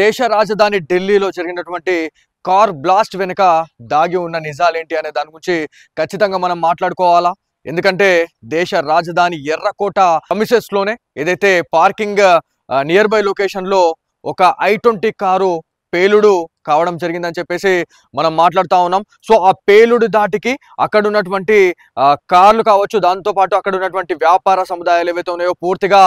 దేశ రాజధాని ఢిల్లీలో జరిగినటువంటి కార్ బ్లాస్ట్ వెనుక దాగి ఉన్న నిజాలేంటి అనే దాని గురించి ఖచ్చితంగా మనం మాట్లాడుకోవాలా. ఎందుకంటే దేశ రాజధాని ఎర్రకోట ప్రమిసెస్ లోనే ఏదైతే పార్కింగ్ నియర్ బై లొకేషన్ లో ఒక I-20 కారు పేలుడు కావడం జరిగిందని చెప్పేసి మనం మాట్లాడుతూ ఉన్నాం. సో ఆ పేలుడు దాటికి అక్కడ ఉన్నటువంటి కార్లు కావచ్చు, దాంతో పాటు అక్కడ ఉన్నటువంటి వ్యాపార సముదాయాలు ఏవైతే ఉన్నాయో పూర్తిగా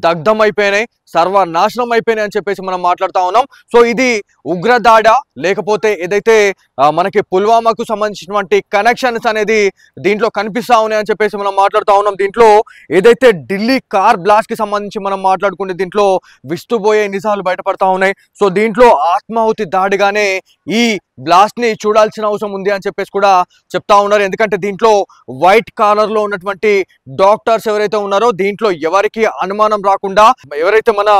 దగ్ధం అయిపోయినాయి, సర్వనాశనం అయిపోయినాయి అని చెప్పేసి మనం మాట్లాడుతూ ఉన్నాం. సో ఇది ఉగ్రదాడ లేకపోతే ఏదైతే మనకి పుల్వామాకు సంబంధించినటువంటి కనెక్షన్స్ అనేది దీంట్లో కనిపిస్తా ఉన్నాయి అని చెప్పేసి మనం మాట్లాడుతూ ఉన్నాం. దీంట్లో ఏదైతే ఢిల్లీ కార్ బ్లాస్ట్ కి సంబంధించి మనం మాట్లాడుకుంటే దీంట్లో విస్తుపోయే నిజాలు బయటపడతా ఉన్నాయి. సో దీంట్లో ఆత్మాహుతి దాడిగానే ఈ బ్లాస్ట్ ని చూడాల్సిన అవసరం ఉంది అని చెప్పేసి కూడా చెప్తా ఉన్నారు. ఎందుకంటే దీంట్లో వైట్ కాలర్ లో ఉన్నటువంటి డాక్టర్స్ ఎవరైతే ఉన్నారో దీంట్లో ఎవరికి అనుమానం రాకుండా ఎవరైతే మన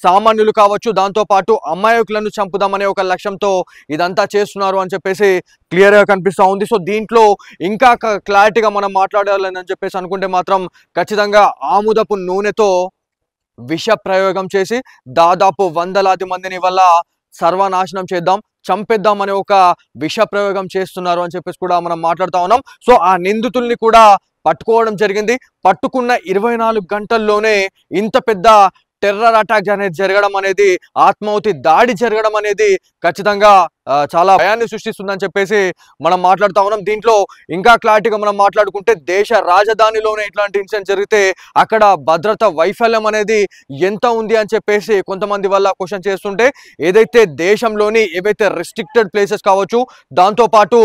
సామాన్యులు కావచ్చు, దాంతో పాటు అమాయకులను చంపుదామనే ఒక లక్ష్యంతో ఇదంతా చేస్తున్నారు అని చెప్పేసి క్లియర్ గా కనిపిస్తా ఉంది. సో దీంట్లో ఇంకా క్లారిటీగా మనం మాట్లాడాలని చెప్పేసి అనుకుంటే మాత్రం ఖచ్చితంగా ఆముదపు నూనెతో విష ప్రయోగం చేసి దాదాపు వందలాది మందిని వల్ల సర్వనాశనం చేద్దాం, చంపేద్దాం అనే ఒక విష ప్రయోగం చేస్తున్నారు అని చెప్పేసి కూడా మనం మాట్లాడుతూ ఉన్నాం. సో ఆ నిందితుల్ని కూడా పట్టుకోవడం జరిగింది. పట్టుకున్న 24 గంటల్లోనే ఇంత పెద్ద టెర్రర్ అటాక్ అనేది జరగడం అనేది, ఆత్మాహుతి దాడి జరగడం అనేది ఖచ్చితంగా చాలా భయాన్ని సృష్టిస్తుందని చెప్పేసి మనం మాట్లాడుతూ ఉన్నాం. దీంట్లో ఇంకా క్లారిటీగా మనం మాట్లాడుకుంటే దేశ రాజధానిలోనే ఇట్లాంటి ఇన్సిడెంట్ జరిగితే అక్కడ భద్రత వైఫల్యం అనేది ఎంత ఉంది అని చెప్పేసి కొంతమంది వల్ల క్వశ్చన్ చేస్తుంటే, ఏదైతే దేశంలోని ఏవైతే రెస్ట్రిక్టెడ్ ప్లేసెస్ కావచ్చు, దాంతోపాటు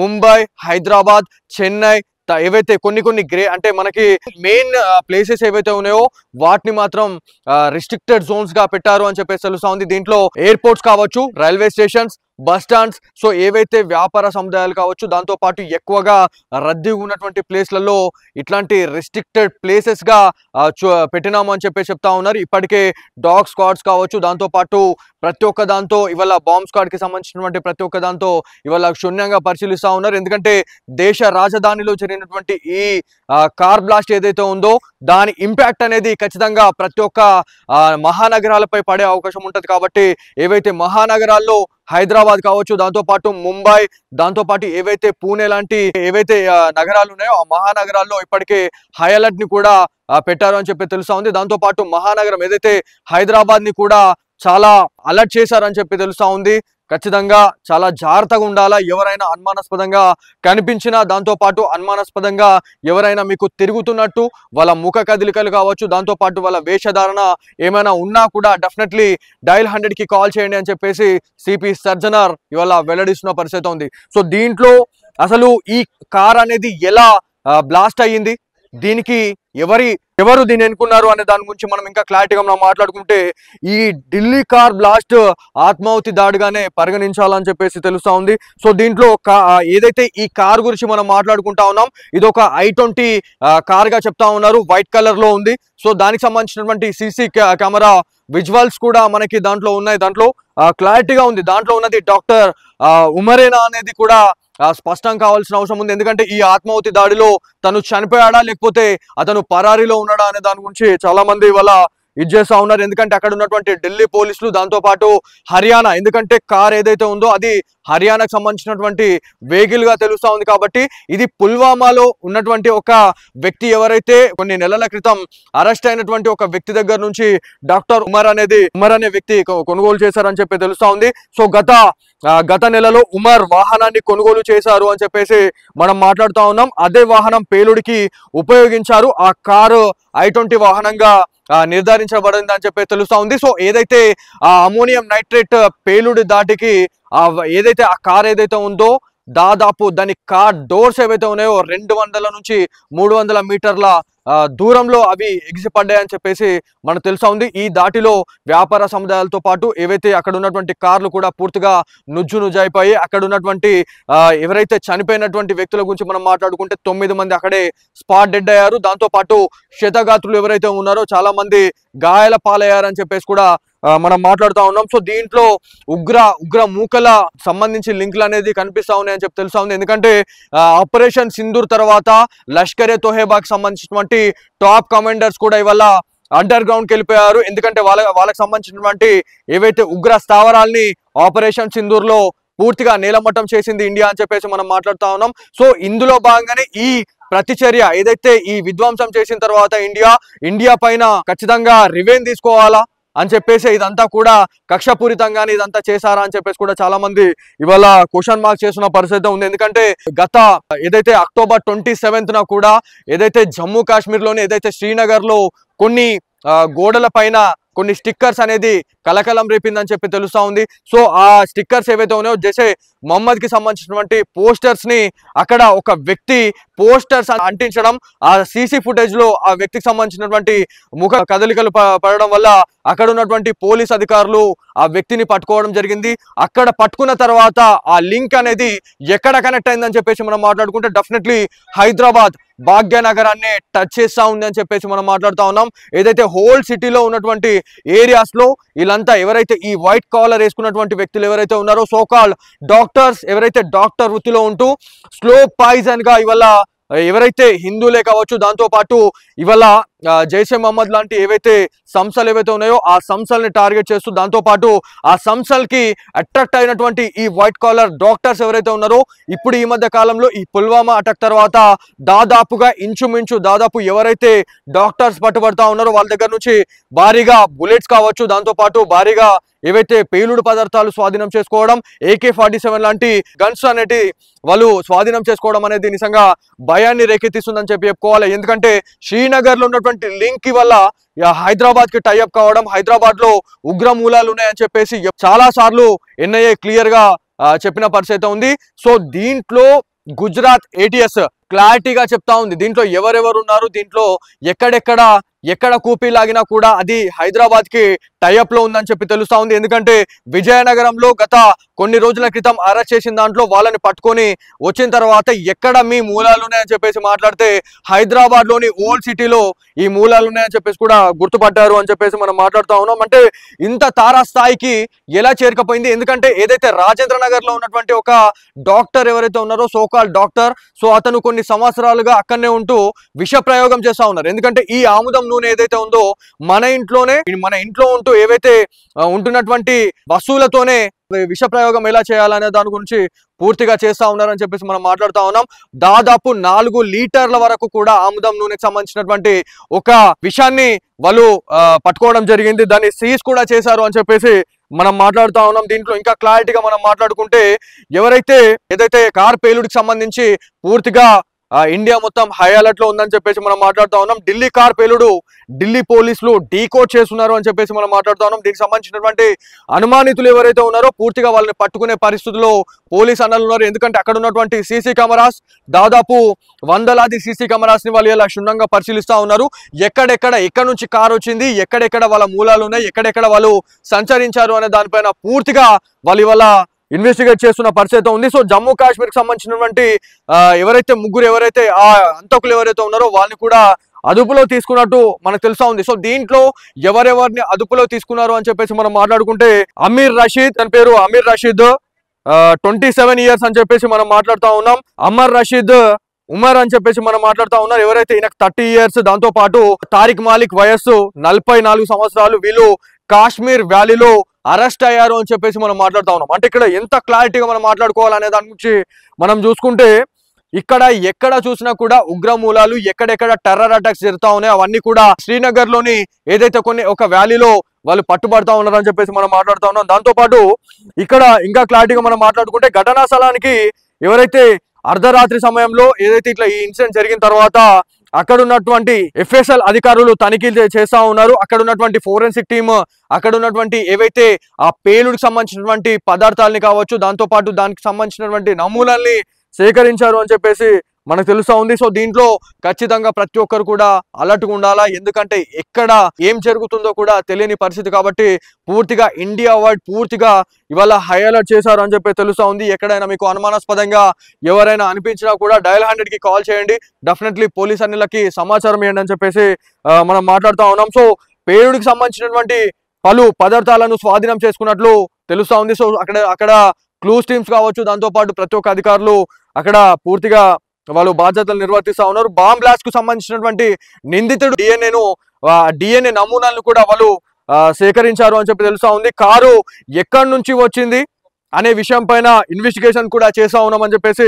ముంబై, హైదరాబాద్, చెన్నై ఏవైతే కొన్ని అంటే మనకి మెయిన్ ప్లేసెస్ ఏవైతే ఉన్నాయో వాటిని మాత్రం రిస్ట్రిక్టెడ్ జోన్స్ గా పెట్టారు అని చెప్పేసి తెలుస్తా ఉంది. దీంట్లో ఎయిర్పోర్ట్స్ కావచ్చు, railway stations, bus stands, so ఏవైతే వ్యాపార సముదాయాలు కావచ్చు, దాంతో పాటు ఎక్కువగా రద్దీ ఉన్నటువంటి ప్లేస్లలో ఇట్లాంటి రెస్ట్రిక్టెడ్ ప్లేసెస్ గా పెట్టినాము అని చెప్పేసి చెప్తా ఉన్నారు. ఇప్పటికే డాగ్ స్క్వాడ్స్ కావచ్చు, దాంతో పాటు ప్రతి ఒక్క దాంతో ఇవాళ బాంబ్ స్క్వాడ్ కి సంబంధించినటువంటి ప్రతి ఒక్క దాంతో ఇవాళ క్షుణ్ణంగా పరిశీలిస్తా ఉన్నారు. ఎందుకంటే దేశ రాజధానిలో జరిగినటువంటి ఈ కార్ బ్లాస్ట్ ఏదైతే ఉందో దాని ఇంపాక్ట్ అనేది ఖచ్చితంగా ప్రతి ఒక్క మహానగరాలపై పడే అవకాశం ఉంటుంది. కాబట్టి ఏవైతే మహానగరాల్లో హైదరాబాద్ కావచ్చు, దాంతో పాటు ముంబై, దాంతో పాటు ఏవైతే పూణే లాంటి ఏవైతే నగరాలు ఉన్నాయో ఆ మహానగరాల్లో ఇప్పటికే హై అలర్ట్ ని కూడా పెట్టారు అని చెప్పి తెలుస్తా ఉంది. దాంతో పాటు మహానగరం ఏదైతే హైదరాబాద్ ని కూడా చాలా అలర్ట్ చేశారని చెప్పి తెలుస్తా ఉంది. ఖచ్చితంగా చాలా జాగ్రత్తగా ఉండాలా. ఎవరైనా అనుమానాస్పదంగా కనిపించినా, దాంతో పాటు అనుమానాస్పదంగా ఎవరైనా మీకు తిరుగుతున్నట్టు వాళ్ళ ముఖ కదలికలు కావచ్చు, దాంతో పాటు వాళ్ళ వేషధారణ ఏమైనా ఉన్నా కూడా డెఫినెట్లీ డయల్ 100కి కాల్ చేయండి అని చెప్పేసి సిపి సర్జనర్ ఇవాళ వెల్లడిస్తున్న పరిస్థితి ఉంది. సో దీంట్లో అసలు ఈ కార్ అనేది ఎలా బ్లాస్ట్ అయ్యింది, దీనికి ఎవరు దీన్ని ఎన్నుకున్నారు అనే దాని గురించి మనం ఇంకా క్లారిటీగా మనం మాట్లాడుకుంటే ఈ ఢిల్లీ కార్ బ్లాస్ట్ ఆత్మాహుతి దాడిగానే పరిగణించాలని చెప్పేసి తెలుస్తా ఉంది. సో దీంట్లో ఏదైతే ఈ కార్ గురించి మనం మాట్లాడుకుంటా ఉన్నాం, ఇది ఒక I-20 కార్ గా చెప్తా ఉన్నారు, వైట్ కలర్ లో ఉంది. సో దానికి సంబంధించినటువంటి సీసీ కెమెరా విజువల్స్ కూడా మనకి దాంట్లో ఉన్నాయి. దాంట్లో క్లారిటీగా ఉంది. దాంట్లో ఉన్నది డాక్టర్ ఉమరేనా అనేది కూడా స్పష్టం కావాల్సిన అవసరం ఉంది. ఎందుకంటే ఈ ఆత్మాహుతి దాడిలో తను చనిపోయాడా లేకపోతే అతను పరారీలో ఉన్నాడా అనే దాని గురించి చాలా మంది వాళ్ళ ఇది చేస్తా ఉన్నారు. ఎందుకంటే అక్కడ ఉన్నటువంటి ఢిల్లీ పోలీసులు, దాంతో పాటు హర్యానా, ఎందుకంటే కార్ ఏదైతే ఉందో అది హర్యానాకు సంబంధించినటువంటి వెహికల్ గా తెలుస్తా ఉంది. కాబట్టి ఇది పుల్వామాలో ఉన్నటువంటి ఒక వ్యక్తి ఎవరైతే కొన్ని నెలల క్రితం అరెస్ట్ అయినటువంటి ఒక వ్యక్తి దగ్గర నుంచి డాక్టర్ ఉమర్ అనే వ్యక్తి కొనుగోలు చేశారని చెప్పి తెలుస్తా ఉంది. సో గత నెలలో ఉమర్ వాహనాన్ని కొనుగోలు చేశారు అని చెప్పేసి మనం మాట్లాడుతూ ఉన్నాం. అదే వాహనం పేలుడికి ఉపయోగించారు. ఆ కారు I-20 వాహనంగా నిర్ధారించబడింది అని చెప్పి తెలుస్తా ఉంది. సో ఏదైతే ఆ అమోనియం నైట్రేట్ పేలుడు దాటికి ఏదైతే ఆ కార్ ఏదైతే ఉందో దాదాపు దాని కార్ డోర్స్ ఏవైతే ఉన్నాయో 200 నుంచి 300 మీటర్ల దూరంలో అవి ఎగిసిపడ్డాయని చెప్పేసి మనకు తెలుసా ఉంది. ఈ దాటిలో వ్యాపార సముదాయాలతో పాటు ఏవైతే అక్కడ ఉన్నటువంటి కార్లు కూడా పూర్తిగా నుజ్జునుజ్జైపోయి, అక్కడ ఉన్నటువంటి ఎవరైతే చనిపోయినటువంటి వ్యక్తుల గురించి మనం మాట్లాడుకుంటే 9 మంది అక్కడే స్పాట్ డెడ్ అయ్యారు. దాంతో పాటు క్షతగాత్రులు ఎవరైతే ఉన్నారో చాలా మంది గాయాల పాలయ్యారని చెప్పేసి కూడా మనం మాట్లాడుతూ ఉన్నాం. సో దీంట్లో ఉగ్ర మూకల సంబంధించి లింకులు అనేది కనిపిస్తా ఉన్నాయని చెప్పి తెలుసా ఉంది. ఎందుకంటే ఆపరేషన్ సింధూర్ తర్వాత లష్కరే తోహేబాకి సంబంధించినటువంటి టాప్ కమాండర్స్ కూడా ఇవాళ అండర్ గ్రౌండ్కి వెళ్ళిపోయారు. ఎందుకంటే వాళ్ళకి సంబంధించినటువంటి ఏవైతే ఉగ్ర స్థావరాల్ని ఆపరేషన్ సింధూర్లో పూర్తిగా నేలమట్టం చేసింది ఇండియా అని చెప్పేసి మనం మాట్లాడుతా ఉన్నాం. సో ఇందులో భాగంగానే ఈ ప్రతిచర్య ఏదైతే ఈ విధ్వంసం చేసిన తర్వాత ఇండియా పైన ఖచ్చితంగా రివెంజ్ తీసుకోవాలా అని చెప్పేసి ఇదంతా కూడా కక్షపూరితంగానే ఇదంతా చేశారా అని చెప్పేసి కూడా చాలా మంది ఇవాళ క్వశ్చన్ మార్క్ చేస్తున్న పరిస్థితి ఉంది. ఎందుకంటే గత ఏదైతే October 27న కూడా ఏదైతే జమ్మూ కాశ్మీర్ లోని ఏదైతే శ్రీనగర్ లో కొన్ని గోడల పైన కొన్ని స్టిక్కర్స్ అనేది కలకలం రేపిందని చెప్పి తెలుస్తా ఉంది. సో ఆ స్టిక్కర్స్ ఏవైతే ఉన్నాయో జైషే మహమ్మద్ కి సంబంధించినటువంటి పోస్టర్స్ ని అక్కడ ఒక వ్యక్తి పోస్టర్స్ అంటించడం, ఆ సీసీ ఫుటేజ్ లో ఆ వ్యక్తికి సంబంధించినటువంటి ముఖ కదలికలు పడడం వల్ల అక్కడ ఉన్నటువంటి పోలీస్ అధికారులు ఆ వ్యక్తిని పట్టుకోవడం జరిగింది. అక్కడ పట్టుకున్న తర్వాత ఆ లింక్ అనేది ఎక్కడ కనెక్ట్ అయిందని చెప్పేసి మనం మాట్లాడుకుంటే డెఫినెట్లీ హైదరాబాద్ భాగ్యనగరాన్ని టచ్ చేస్తా ఉంది అని చెప్పేసి మనం మాట్లాడుతా ఉన్నాం. ఏదైతే హోల్ సిటీలో ఉన్నటువంటి ఏరియాస్ లో వీళ్ళంతా ఎవరైతే ఈ వైట్ కాలర్ వేసుకున్నటువంటి వ్యక్తులు ఎవరైతే ఉన్నారో సో కాల్డ్ డాక్టర్స్, ఎవరైతే డాక్టర్ వృత్తిలో ఉంటూ స్లో పాయిజన్ గా ఇవాళ ఎవరైతే హిందువులే కావచ్చు, దాంతో పాటు ఇవాళ జైషే మహమ్మద్ లాంటి ఏవైతే సంస్థలు ఏవైతే ఉన్నాయో ఆ సంస్థల్ని టార్గెట్ చేస్తూ దాంతో పాటు ఆ సంస్థలకి అట్రాక్ట్ అయినటువంటి ఈ వైట్ కాలర్ డాక్టర్స్ ఎవరైతే ఉన్నారో ఇప్పుడు ఈ మధ్య కాలంలో ఈ పుల్వామా అటాక్ తర్వాత దాదాపుగా ఇంచుమించు దాదాపు ఎవరైతే డాక్టర్స్ పట్టుబడతా ఉన్నారో వాళ్ళ దగ్గర నుంచి భారీగా బుల్లెట్స్ కావచ్చు, దాంతో పాటు భారీగా ఏవైతే పేలుడు పదార్థాలు స్వాధీనం చేసుకోవడం, AK-47 లాంటి గన్స్ అనేటి వాళ్ళు స్వాధీనం చేసుకోవడం అనేది నిజంగా భయాన్ని రేకెత్తిస్తుందని చెప్పుకోవాలి. ఎందుకంటే శ్రీనగర్ లో ఉన్నటువంటి లింక్ వల్ల హైదరాబాద్ కి టైఅప్ కావడం, హైదరాబాద్ లో ఉగ్ర మూలాలు ఉన్నాయని చెప్పేసి చాలా సార్లు NIA క్లియర్ గా చెప్పిన పరిస్థితి ఉంది. సో దీంట్లో గుజరాత్ ATS క్లారిటీగా చెప్తా ఉంది దీంట్లో ఎవరెవరు ఉన్నారు, దీంట్లో ఎక్కడ కూపీ లాగినా కూడా అది హైదరాబాద్ కి టైఅప్ లో ఉందని చెప్పి తెలుస్తా ఉంది. ఎందుకంటే విజయనగరంలో గత కొన్ని రోజుల క్రితం అరెస్ట్ చేసిన దాంట్లో వాళ్ళని పట్టుకొని వచ్చిన తర్వాత ఎక్కడ మీ మూలాలు ఉన్నాయని చెప్పేసి మాట్లాడితే హైదరాబాద్ లోని ఓల్డ్ సిటీలో ఈ మూలాలు ఉన్నాయని చెప్పేసి కూడా గుర్తుపట్టారు అని చెప్పేసి మనం మాట్లాడుతూ ఉన్నాం. అంటే ఇంత తారాస్థాయికి ఎలా చేరుకపోయింది? ఎందుకంటే ఏదైతే రాజేంద్ర నగర్ లో ఉన్నటువంటి ఒక డాక్టర్ ఎవరైతే ఉన్నారో సోకాల్ డాక్టర్, సో అతను కొన్ని సంవత్సరాలుగా అక్కడనే ఉంటూ విష ప్రయోగం చేస్తా ఉన్నారు. ఎందుకంటే ఈ ఆముదం నూనె ఏదైతే ఉందో మన ఇంట్లో ఉంటూ ఏవైతే ఉంటున్నటువంటి వస్తువులతోనే విష ప్రయోగం ఎలా చేయాలనే దాని గురించి పూర్తిగా చేస్తా ఉన్నారని చెప్పేసి మనం మాట్లాడుతా ఉన్నాం. దాదాపు 4 లీటర్ల వరకు కూడా ఆముదం నూనెకి సంబంధించినటువంటి ఒక విషయాన్ని వాళ్ళు పట్టుకోవడం జరిగింది. దాన్ని సీజ్ కూడా చేశారు అని చెప్పేసి మనం మాట్లాడుతా ఉన్నాం. దీంట్లో ఇంకా క్లారిటీగా మనం మాట్లాడుకుంటే ఎవరైతే ఏదైతే కార్ పేలుడికి సంబంధించి పూర్తిగా ఇండియా మొత్తం హై అలర్ట్ లో ఉందని చెప్పేసి మనం మాట్లాడుతా ఉన్నాం. ఢిల్లీ కార్ పేలుడు ఢిల్లీ పోలీసులు డీకోడ్ చేస్తున్నారు అని చెప్పేసి మనం మాట్లాడుతా ఉన్నాం. దీనికి సంబంధించినటువంటి అనుమానితులు ఎవరైతే ఉన్నారో పూర్తిగా వాళ్ళని పట్టుకునే పరిస్థితుల్లో పోలీస్ అన్నలు ఉన్నారు. ఎందుకంటే అక్కడ ఉన్నటువంటి సీసీ కెమెరాస్ దాదాపు వందలాది సీసీ కెమెరాస్ ని వాళ్ళు ఇలా క్షుణ్ణంగా పరిశీలిస్తా ఉన్నారు. ఎక్కడ నుంచి కార్ వచ్చింది, ఎక్కడెక్కడ వాళ్ళ మూలాలు ఉన్నాయి, ఎక్కడెక్కడ వాళ్ళు సంచరించారు అనే దానిపైన పూర్తిగా వాళ్ళు ఇవాళ ఇన్వెస్టిగేట్ చేస్తున్న పరిస్థితి ఉంది. సో జమ్మూ కాశ్మీర్ కి సంబంధించినటువంటి ఎవరైతే ఆ హంతకులు ఎవరైతే ఉన్నారో వాళ్ళని కూడా అదుపులో తీసుకున్నట్టు మనకు తెలుసా ఉంది. సో దీంట్లో ఎవరెవరిని అదుపులో తీసుకున్నారు అని చెప్పేసి మనం మాట్లాడుకుంటే అమీర్ రషీద్, తన పేరు అమీర్ రషీద్, 27 years అని చెప్పేసి మనం మాట్లాడుతూ ఉన్నాం. అమర్ రషీద్ ఉమర్ అని చెప్పేసి మనం మాట్లాడుతూ ఉన్నారు. ఎవరైతే ఈయనకు 30 years, దాంతో పాటు తారిక్ మాలిక్ వయస్సు 44 సంవత్సరాలు. వీళ్ళు కాశ్మీర్ వ్యాలీలో అరెస్ట్ అయ్యారు అని చెప్పేసి మనం మాట్లాడుతూ ఉన్నాం. అంటే ఇక్కడ ఎంత క్లారిటీగా మనం మాట్లాడుకోవాలనే దాని గురించి మనం చూసుకుంటే ఎక్కడ చూసినా కూడా ఉగ్ర మూలాలు, ఎక్కడెక్కడ టెర్రర్ అటాక్స్ జరుగుతా ఉన్నాయి అవన్నీ కూడా శ్రీనగర్ లోని ఏదైతే ఒక వ్యాలీలో వాళ్ళు పట్టుబడతా ఉన్నారని చెప్పేసి మనం మాట్లాడుతూ ఉన్నాం. దాంతో పాటు ఇక్కడ ఇంకా క్లారిటీగా మనం మాట్లాడుకుంటే ఘటనా స్థలానికి ఎవరైతే అర్ధరాత్రి సమయంలో ఏదైతే ఇట్లా ఈ ఇన్సిడెంట్ జరిగిన తర్వాత అక్కడ ఉన్నటువంటి FSL అధికారులు తనిఖీలు చేస్తా ఉన్నారు. అక్కడ ఉన్నటువంటి ఫోరెన్సిక్ టీమ్, అక్కడ ఉన్నటువంటి ఏవైతే ఆ పేలుడికి సంబంధించినటువంటి పదార్థాలని కావచ్చు, దాంతో పాటు దానికి సంబంధించినటువంటి నమూనాల్ని సేకరించారు అని చెప్పేసి మనకు తెలుస్తా ఉంది. సో దీంట్లో ఖచ్చితంగా ప్రతి ఒక్కరు కూడా అలర్ట్గా ఉండాలా. ఎందుకంటే ఎక్కడ ఏం జరుగుతుందో కూడా తెలియని పరిస్థితి కాబట్టి పూర్తిగా ఇండియా వైడ్ పూర్తిగా ఇవాళ హై అలర్ట్ చేశారు అని చెప్పి తెలుస్తా ఉంది. ఎక్కడైనా మీకు అనుమానాస్పదంగా ఎవరైనా అనిపించినా కూడా డయల్ 100కి కాల్ చేయండి. డెఫినెట్లీ పోలీస్ అన్నిలకి సమాచారం ఇవ్వండి అని చెప్పేసి మనం మాట్లాడుతూ ఉన్నాం. సో పేలుడికి సంబంధించినటువంటి పలు పదార్థాలను స్వాధీనం చేసుకున్నట్లు తెలుస్తా ఉంది. సో అక్కడ క్లూస్ టీమ్స్ కావచ్చు, దాంతో పాటు ప్రతి ఒక్క అధికారులు అక్కడ పూర్తిగా వాళ్ళు బాధ్యతలు నిర్వర్తిస్తా ఉన్నారు. బాంబ్ బ్లాస్ట్ కు సంబంధించినటువంటి నిందితుడు డిఎన్ఏ నమూనాలను కూడా వాళ్ళు సేకరించారు అని చెప్పి తెలుస్తా ఉంది. కారు ఎక్కడి నుంచి వచ్చింది అనే విషయం పైన ఇన్వెస్టిగేషన్ కూడా చేస్తా ఉన్నామని చెప్పేసి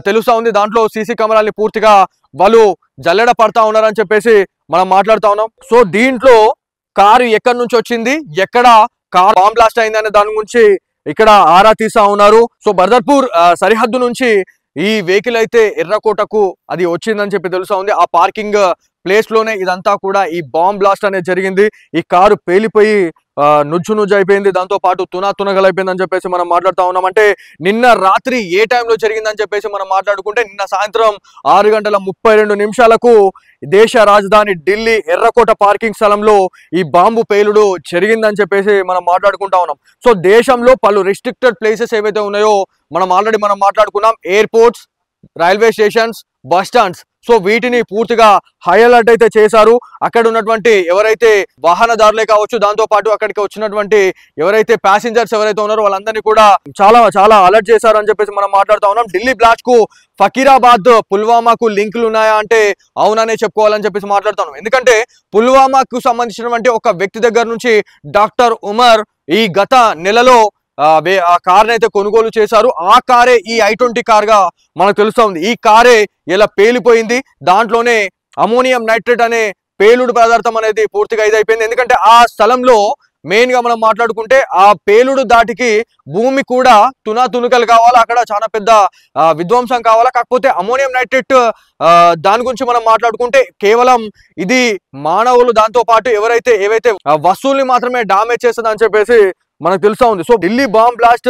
తెలుస్తా ఉంది. దాంట్లో సీసీ కెమెరాల్ని పూర్తిగా వాళ్ళు జల్లెడ పడతా ఉన్నారని చెప్పేసి మనం మాట్లాడుతా ఉన్నాం. సో దీంట్లో కారు ఎక్కడి నుంచి వచ్చింది, ఎక్కడ కారు బాంబ్ బ్లాస్ట్ అయింది అనే దాని గురించి ఇక్కడ ఆరా తీస్తా ఉన్నారు. సో బర్దర్పూర్ సరిహద్దు నుంచి ఈ వెహికల్ అయితే ఎర్రకోటకు అది వచ్చిందని చెప్పి తెలుస్తా ఉంది. ఆ పార్కింగ్ ప్లేస్ లోనే ఇదంతా కూడా ఈ బాంబ్ బ్లాస్ట్ అనేది జరిగింది. ఈ కారు పేలిపోయి నుజ్జు అయిపోయింది. దాంతో పాటు తునగలైపోయింది అని చెప్పేసి మనం మాట్లాడుతా ఉన్నాం. అంటే నిన్న రాత్రి ఏ టైంలో జరిగిందని చెప్పేసి మనం మాట్లాడుకుంటే నిన్న సాయంత్రం 6:32 దేశ రాజధాని ఢిల్లీ ఎర్రకోట పార్కింగ్ స్థలంలో ఈ బాంబు పేలుడు జరిగిందని చెప్పేసి మనం మాట్లాడుకుంటా ఉన్నాం. సో దేశంలో పలు రిస్ట్రిక్టెడ్ ప్లేసెస్ ఏవైతే ఉన్నాయో మనం ఆల్రెడీ మాట్లాడుకున్నాం. Airports, railway stations, bus stands. So వీటిని పూర్తిగా హై అలర్ట్ అయితే చేశారు. అక్కడ ఉన్నటువంటి ఎవరైతే వాహనదారులే కావచ్చు, దాంతో పాటు అక్కడికి వచ్చినటువంటి ఎవరైతే ప్యాసింజర్స్ ఎవరైతే ఉన్నారో వాళ్ళందరినీ కూడా చాలా చాలా అలర్ట్ చేశారు అని చెప్పేసి మనం మాట్లాడుతూ ఉన్నాం. ఢిల్లీ బ్లాస్ట్ కు ఫకీరాబాద్, పుల్వామాకు లింకులు ఉన్నాయా అంటే అవుననే చెప్పుకోవాలని చెప్పేసి మాట్లాడుతాను. ఎందుకంటే పుల్వామాకు సంబంధించినటువంటి ఒక వ్యక్తి దగ్గర నుంచి డాక్టర్ ఉమర్ ఈ గత నెలలో ఆ కార్ అయితే కొనుగోలు చేశారు. ఆ కారే ఈ I-20 కార్ గా మనకు తెలుస్తా ఉంది. ఈ కారే ఇలా పేలిపోయింది. దాంట్లోనే అమోనియం నైట్రేట్ అనే పేలుడు పదార్థం అనేది పూర్తిగా ఇదైపోయింది. ఎందుకంటే ఆ స్థలంలో మెయిన్ గా మనం మాట్లాడుకుంటే ఆ పేలుడు దాటికి భూమి కూడా తునకలు కావాలా, అక్కడ చాలా పెద్ద విధ్వంసం కావాలా. కాకపోతే అమోనియం నైట్రేట్ దాని గురించి మనం మాట్లాడుకుంటే కేవలం ఇది మానవులు దాంతో పాటు ఏవైతే వస్తువుల్ని మాత్రమే డామేజ్ చేస్తుంది అని చెప్పేసి మనకు తెలుసా ఉంది. So Delhi bomb blast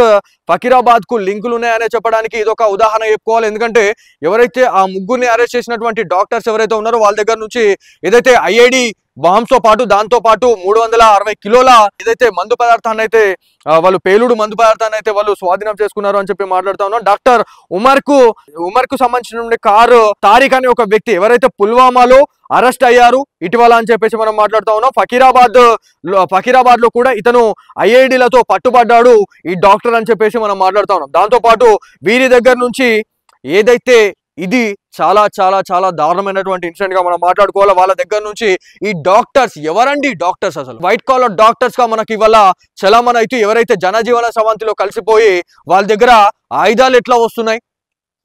Fakirabad కు లింకులు ఉన్నాయనే చెప్పడానికి ఇదొక ఉదాహరణ చెప్పుకోవాలి. ఎందుకంటే ఎవరైతే ఆ ముగ్గురిని అరెస్ట్ చేసినటువంటి డాక్టర్స్ ఎవరైతే ఉన్నారో వాళ్ళ దగ్గర నుంచి ఏదైతే IED బాంబ్స్ తో పాటు దాంతో పాటు 360 కిలోల ఏదైతే మందు పదార్థాన్ని అయితే వాళ్ళు పేలుడు మందు పదార్థాన్ని అయితే వాళ్ళు స్వాధీనం చేసుకున్నారు అని చెప్పి మాట్లాడుతా ఉన్నాం. డాక్టర్ ఉమర్ కు సంబంధించిన కారు తారిక్ అనే ఒక వ్యక్తి ఎవరైతే పుల్వామాలో అరెస్ట్ అయ్యారు ఇటీవల అని చెప్పేసి మనం మాట్లాడుతా ఉన్నాం. ఫకీరాబాద్ లో కూడా ఇతను IEDలతో పట్టుబడ్డాడు ఈ డాక్టర్ అని చెప్పేసి మనం మాట్లాడుతా ఉన్నాం. దాంతో పాటు వీరి దగ్గర నుంచి ఏదైతే ఇది చాలా చాలా చాలా దారుణమైనటువంటి ఇన్సిడెంట్ గా మనం మాట్లాడుకోవాలి. వాళ్ళ దగ్గర నుంచి ఈ డాక్టర్స్ ఎవరండి డాక్టర్స్, అసలు వైట్ కాలర్ డాక్టర్స్ గా మనకి ఇవాళ చలామణి అయితే ఎవరైతే జనజీవన సవంతిలో కలిసిపోయి వాళ్ళ దగ్గర ఆయుధాలు ఎట్లా వస్తున్నాయి,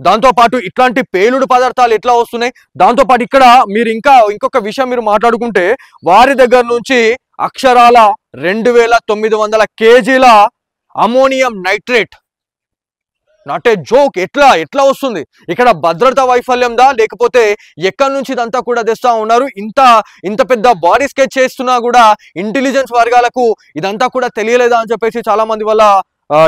దాంతో పాటు ఇట్లాంటి పేలుడు పదార్థాలు ఎట్లా వస్తున్నాయి, దాంతో పాటు ఇక్కడ మీరు ఇంకొక విషయం మీరు మాట్లాడుకుంటే వారి దగ్గర నుంచి అక్షరాల 2900 కేజీల ammonium nitrate, not a joke, ఎట్లా వస్తుంది? ఇక్కడ భద్రతా వైఫల్యందా లేకపోతే ఎక్కడి నుంచి ఇదంతా కూడా తెస్తా ఉన్నారు? ఇంత పెద్ద బాడీ స్కెచ్ చేస్తున్నా కూడా ఇంటెలిజెన్స్ వర్గాలకు ఇదంతా కూడా తెలియలేదా అని చెప్పేసి చాలా మంది వల్ల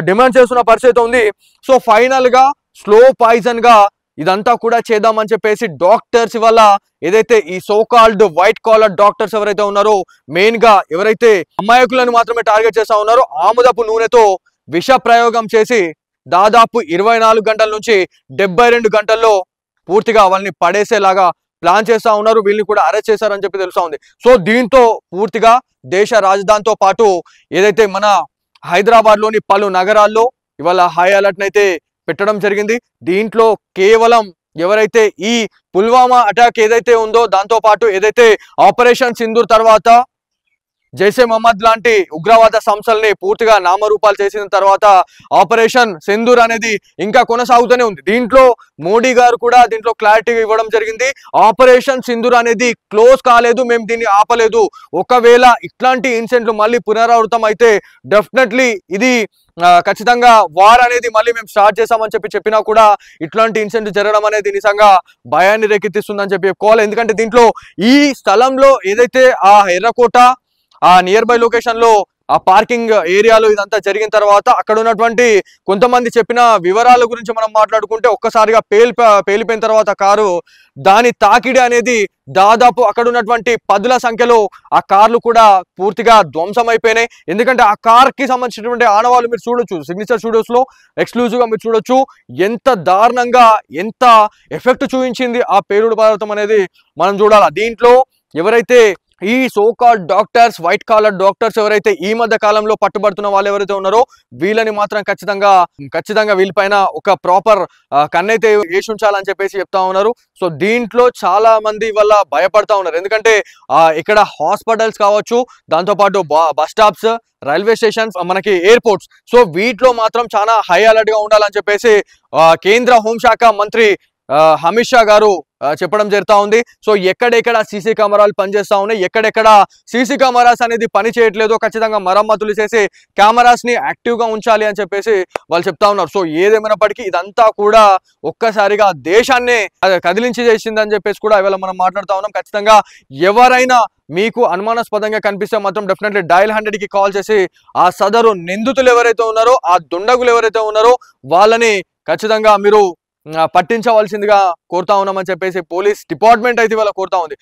డిమాండ్ చేస్తున్న పరిస్థితి ఉంది. సో ఫైనల్ గా స్లో పాయిజన్ గా ఇదంతా కూడా చేద్దామని చెప్పేసి డాక్టర్స్ వల్ల ఏదైతే ఈ so called white collar doctors ఎవరైతే ఉన్నారో మెయిన్ గా ఎవరైతే అమాయకులను మాత్రమే టార్గెట్ చేస్తా ఉన్నారో ఆముదపు నూనెతో విష ప్రయోగం చేసి దాదాపు 24 గంటల నుంచి 72 గంటల్లో పూర్తిగా వాళ్ళని పడేసేలాగా ప్లాన్ చేస్తా ఉన్నారు. వీళ్ళని కూడా అరెస్ట్ చేశారని చెప్పి తెలుస్తా ఉంది. సో దీంతో పూర్తిగా దేశ రాజధానితో పాటు ఏదైతే మన హైదరాబాద్ లోని పలు నగరాల్లో ఇవాళ హై అలర్ట్ అయితే పెట్టడం జరిగింది. దీంట్లో కేవలం ఎవరైతే ఈ పుల్వామా అటాక్ ఏదైతే ఉందో దాంతో పాటు ఏదైతే ఆపరేషన్ సింధూర్ తర్వాత జైషే మహమ్మద్ లాంటి ఉగ్రవాద సంస్థల్ని పూర్తిగా నామరూపాలు చేసిన తర్వాత ఆపరేషన్ సింధూర్ అనేది ఇంకా కొనసాగుతూనే ఉంది. దీంట్లో మోడీ గారు కూడా దీంట్లో క్లారిటీ ఇవ్వడం జరిగింది. ఆపరేషన్ సింధూర్ అనేది క్లోజ్ కాలేదు, మేము దీన్ని ఆపలేదు. ఒకవేళ ఇట్లాంటి ఇన్సిడెంట్లు మళ్ళీ పునరావృతం అయితే డెఫినెట్లీ ఇది ఖచ్చితంగా వార్ అనేది మళ్ళీ మేము స్టార్ట్ చేసామని చెప్పినా కూడా ఇట్లాంటి ఇన్సిడెంట్ జరగడం అనేది నిజంగా భయాన్ని రేకెత్తిస్తుందని చెప్పి చెప్పుకోవాలి. ఎందుకంటే దీంట్లో ఈ స్థలంలో ఏదైతే ఆ ఎర్రకోట ఆ నియర్ బై లొకేషన్ లో ఆ పార్కింగ్ ఏరియాలో ఇదంతా జరిగిన తర్వాత అక్కడ ఉన్నటువంటి కొంతమంది చెప్పిన వివరాల గురించి మనం మాట్లాడుకుంటే ఒక్కసారిగా పేలిపోయిన తర్వాత కారు దాని తాకిడి అనేది దాదాపు అక్కడ ఉన్నటువంటి 10ల సంఖ్యలో ఆ కార్లు కూడా పూర్తిగా ధ్వంసం అయిపోయినాయి. ఎందుకంటే ఆ కార్ కి సంబంధించినటువంటి ఆనవాళ్ళు మీరు చూడొచ్చు, సిగ్నేచర్ స్టూడియోస్ లో ఎక్స్క్లూజివ్ గా మీరు చూడొచ్చు. ఎంత దారుణంగా ఎంత ఎఫెక్ట్ చూపించింది ఆ పేలుడు పదార్థం అనేది మనం చూడాలా. దీంట్లో ఎవరైతే ఈ so called doctors, white collar doctors ఎవరైతే ఈ మధ్య కాలంలో పట్టుబడుతున్న వాళ్ళు ఎవరైతే ఉన్నారో వీళ్ళని మాత్రం ఖచ్చితంగా వీళ్ళపైన ఒక ప్రాపర్ కన్నైతే వేసి ఉంచాలని చెప్పేసి చెప్తా ఉన్నారు. సో దీంట్లో చాలా మంది వల్ల భయపడతా ఉన్నారు. ఎందుకంటే ఇక్కడ హాస్పిటల్స్ కావచ్చు, దాంతోపాటు బస్ స్టాప్స్, రైల్వే స్టేషన్స్, మనకి ఎయిర్పోర్ట్స్, సో వీటిలో మాత్రం చాలా హై అలర్ట్ గా ఉండాలని చెప్పేసి కేంద్ర హోంశాఖ మంత్రి అమిత్ షా గారు చెప్పడం జరుగుతూ ఉంది. సో ఎక్కడెక్కడ సీసీ కెమెరాలు పనిచేస్తూ ఉన్నాయి, ఎక్కడెక్కడ సీసీ కెమెరాస్ అనేది పని చేయట్లేదు, ఖచ్చితంగా మరమ్మతులు చేసి కెమెరాస్ ని యాక్టివ్ గా ఉంచాలి అని చెప్పేసి వాళ్ళు చెప్తా ఉన్నారు. సో ఏదేమైనప్పటికీ ఇదంతా కూడా ఒక్కసారిగా దేశాన్నే కదిలించి చేసిందని చెప్పేసి కూడా ఇవాళ మనం మాట్లాడుతూ ఉన్నాం. ఖచ్చితంగా ఎవరైనా మీకు అనుమానాస్పదంగా కనిపిస్తే మాత్రం డెఫినెట్లీ డయల్ 100కి కాల్ చేసి ఆ సదరు నిందితులు ఎవరైతే ఉన్నారో, ఆ దుండగులు ఎవరైతే ఉన్నారో వాళ్ళని ఖచ్చితంగా మీరు పట్టించవలసిందిగా కోరుతా ఉన్నామని చెప్పేసి పోలీస్ డిపార్ట్మెంట్ అయితే ఇవాళ కోరుతా ఉంది.